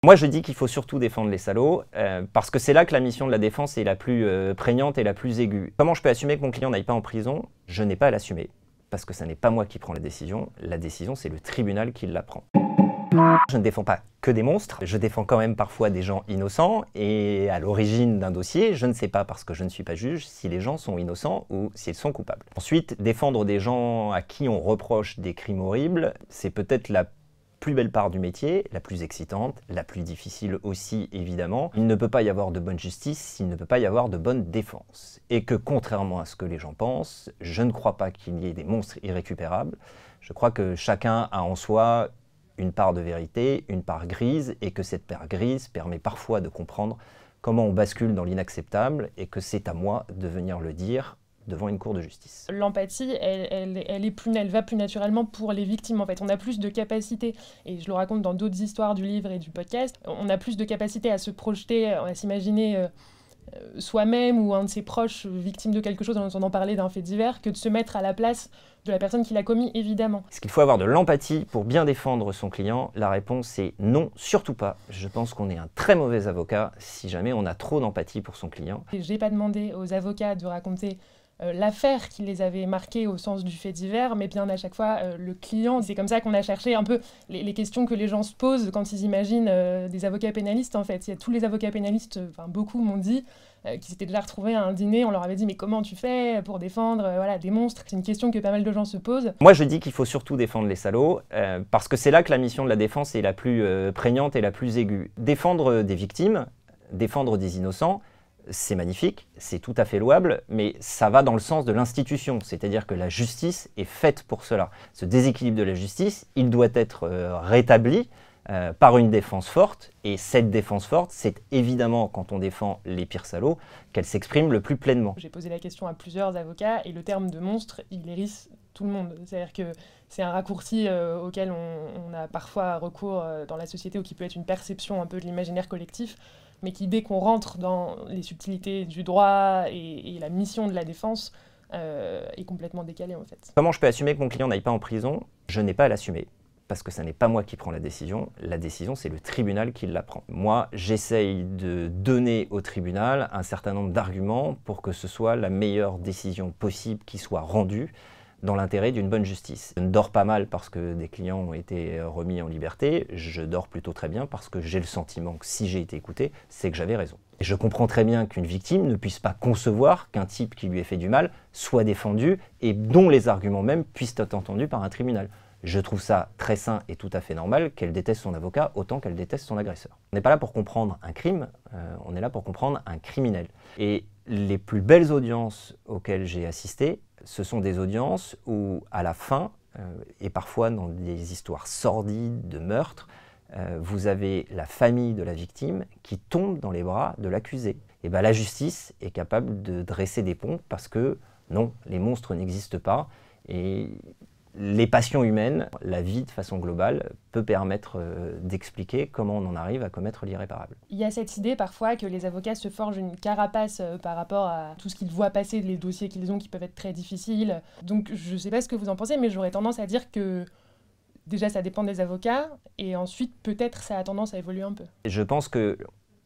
Moi, je dis qu'il faut surtout défendre les salauds, parce que c'est là que la mission de la défense est la plus prégnante et la plus aiguë. Comment je peux assumer que mon client n'aille pas en prison? Je n'ai pas à l'assumer, parce que ce n'est pas moi qui prends la décision, c'est le tribunal qui la prend. Je ne défends pas que des monstres, je défends quand même parfois des gens innocents, et à l'origine d'un dossier, je ne sais pas, parce que je ne suis pas juge, si les gens sont innocents ou s'ils sont coupables. Ensuite, défendre des gens à qui on reproche des crimes horribles, c'est peut-être la plus belle part du métier, la plus excitante, la plus difficile aussi évidemment. Il ne peut pas y avoir de bonne justice s'il ne peut pas y avoir de bonne défense. Et que contrairement à ce que les gens pensent, je ne crois pas qu'il y ait des monstres irrécupérables. Je crois que chacun a en soi une part de vérité, une part grise, et que cette part grise permet parfois de comprendre comment on bascule dans l'inacceptable, et que c'est à moi de venir le dire devant une cour de justice. L'empathie, elle va plus naturellement pour les victimes en fait. On a plus de capacité, et je le raconte dans d'autres histoires du livre et du podcast, on a plus de capacité à se projeter, à s'imaginer soi-même ou un de ses proches victime de quelque chose en entendant parler d'un fait divers, que de se mettre à la place de la personne qui l'a commis, évidemment. Est-ce qu'il faut avoir de l'empathie pour bien défendre son client? La réponse est non, surtout pas. Je pense qu'on est un très mauvais avocat si jamais on a trop d'empathie pour son client. J'ai pas demandé aux avocats de raconter l'affaire qui les avait marqués au sens du fait divers, mais bien à chaque fois le client. C'est comme ça qu'on a cherché un peu les questions que les gens se posent quand ils imaginent des avocats pénalistes en fait. Il y a tous les avocats pénalistes, enfin beaucoup m'ont dit qu'ils s'étaient déjà retrouvés à un dîner, on leur avait dit mais comment tu fais pour défendre voilà, des monstres? C'est une question que pas mal de gens se posent. Moi je dis qu'il faut surtout défendre les salauds, parce que c'est là que la mission de la défense est la plus prégnante et la plus aiguë. Défendre des victimes, défendre des innocents, c'est magnifique, c'est tout à fait louable, mais ça va dans le sens de l'institution, c'est-à-dire que la justice est faite pour cela. Ce déséquilibre de la justice, il doit être rétabli par une défense forte, et cette défense forte, c'est évidemment quand on défend les pires salauds qu'elle s'exprime le plus pleinement. J'ai posé la question à plusieurs avocats, et le terme de monstre, il hérisse tout le monde. C'est-à-dire que c'est un raccourci auquel on a parfois recours dans la société, ou qui peut être une perception un peu de l'imaginaire collectif, mais qui, dès qu'on rentre dans les subtilités du droit et la mission de la défense, est complètement décalée en fait. Comment je peux assumer que mon client n'aille pas en prison? Je n'ai pas à l'assumer, parce que ce n'est pas moi qui prends la décision, c'est le tribunal qui la prend. Moi, j'essaye de donner au tribunal un certain nombre d'arguments pour que ce soit la meilleure décision possible qui soit rendue, dans l'intérêt d'une bonne justice. Je ne dors pas mal parce que des clients ont été remis en liberté, je dors plutôt très bien parce que j'ai le sentiment que si j'ai été écouté, c'est que j'avais raison. Et je comprends très bien qu'une victime ne puisse pas concevoir qu'un type qui lui ait fait du mal soit défendu et dont les arguments même puissent être entendus par un tribunal. Je trouve ça très sain et tout à fait normal qu'elle déteste son avocat autant qu'elle déteste son agresseur. On n'est pas là pour comprendre un crime, on est là pour comprendre un criminel. Et les plus belles audiences auxquelles j'ai assisté, ce sont des audiences où, à la fin, et parfois dans des histoires sordides de meurtre, vous avez la famille de la victime qui tombe dans les bras de l'accusé. Et bien la justice est capable de dresser des ponts parce que non, les monstres n'existent pas, et les passions humaines, la vie de façon globale, peut permettre d'expliquer comment on en arrive à commettre l'irréparable. Il y a cette idée parfois que les avocats se forgent une carapace par rapport à tout ce qu'ils voient passer, les dossiers qu'ils ont qui peuvent être très difficiles. Donc je ne sais pas ce que vous en pensez, mais j'aurais tendance à dire que déjà ça dépend des avocats, et ensuite peut-être ça a tendance à évoluer un peu. Je pense que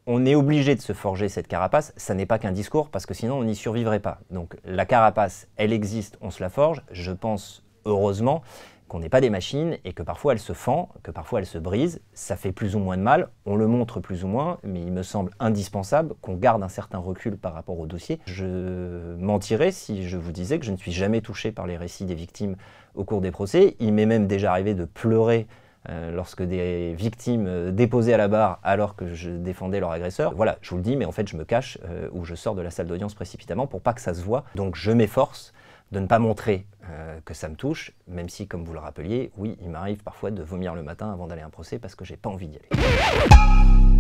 on est obligé de se forger cette carapace, ça n'est pas qu'un discours, parce que sinon on n'y survivrait pas. Donc la carapace, elle existe, on se la forge, je pense heureusement qu'on n'est pas des machines et que parfois elle se fend, que parfois elle se brise, ça fait plus ou moins de mal, on le montre plus ou moins, mais il me semble indispensable qu'on garde un certain recul par rapport au dossier. Je mentirais si je vous disais que je ne suis jamais touché par les récits des victimes au cours des procès. Il m'est même déjà arrivé de pleurer lorsque des victimes déposaient à la barre alors que je défendais leur agresseur. Voilà, je vous le dis, mais en fait je me cache ou je sors de la salle d'audience précipitamment pour pas que ça se voie. Donc je m'efforce de ne pas montrer que ça me touche, même si, comme vous le rappeliez, oui, il m'arrive parfois de vomir le matin avant d'aller à un procès parce que j'ai pas envie d'y aller.